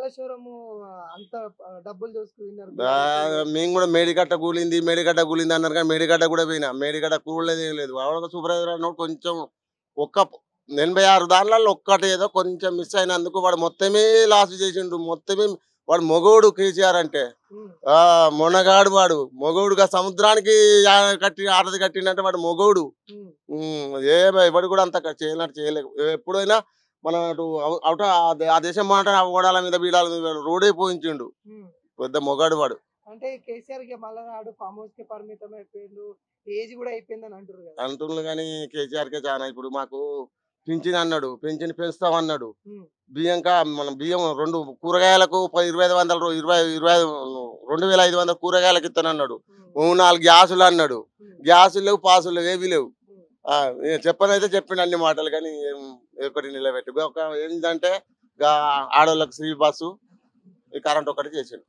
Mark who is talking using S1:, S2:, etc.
S1: కొత్త షోరూమ్ అంత డబ్బులు దోసుకున్నారు
S2: మేము కూడా మేడిగడ్డ కూలింది అన్నారు కానీ మేడిగడ్డ కూడా పోయినా మేడిగడ్డ కూడలేదు ఏం లేదు వాడు సూపర్వైజర్ అన్నోడు కొంచెం ఒక్క 86 దానిలలో ఒక్కటి ఏదో కొంచెం మిస్ అయినందుకు వాడు మొత్తమే లాస్ చేసిండు మొత్తమే వాడు మొగోడు కేసీఆర్ అంటే మొనగాడు వాడు మొగోడుగా సముద్రానికి కట్టి ఆరది కట్టిండంటే వాడు మొగోడు ఎవడు కూడా అంత చేయనట్టు చేయలేదు ఎప్పుడైనా మన అవుట ఆ దేశం మాట ఓడాల మీద బీడాల మీద రోడే పోయించిండు పెద్ద మొగాడు వాడు.
S1: అంటే కేసీఆర్ కి మళ్ళా నాడు ఫామ్ హౌస్ కి పరిమితం అయిపోయిండు ఏజ్ కూడా అయిపోయిందని అంటారు కదా
S2: అంటుండ్రు కానీ కేసీఆర్ కే చాలా ఇప్పుడు మాకు పింఛన్ అన్నాడు పింఛన్ పెంచుతామన్నాడు మన బియ్యం 2 కూరగాయలకు 2500 2500 కూరగాయలకు ఇస్తానన్నాడు 4 గ్యాసులు అన్నాడు గ్యాసులు లేవు పాసులు లేవు ఏవి లేవు చెప్పనైతే చెప్పిండు అన్ని మాటలు కానీ ఒకటి నిలబెట్టి ఒక ఏంటంటే ఆడవాళ్ళకి ఫ్రీ బస్సు ఈ కరెంట్ ఒకటి చేసిండు.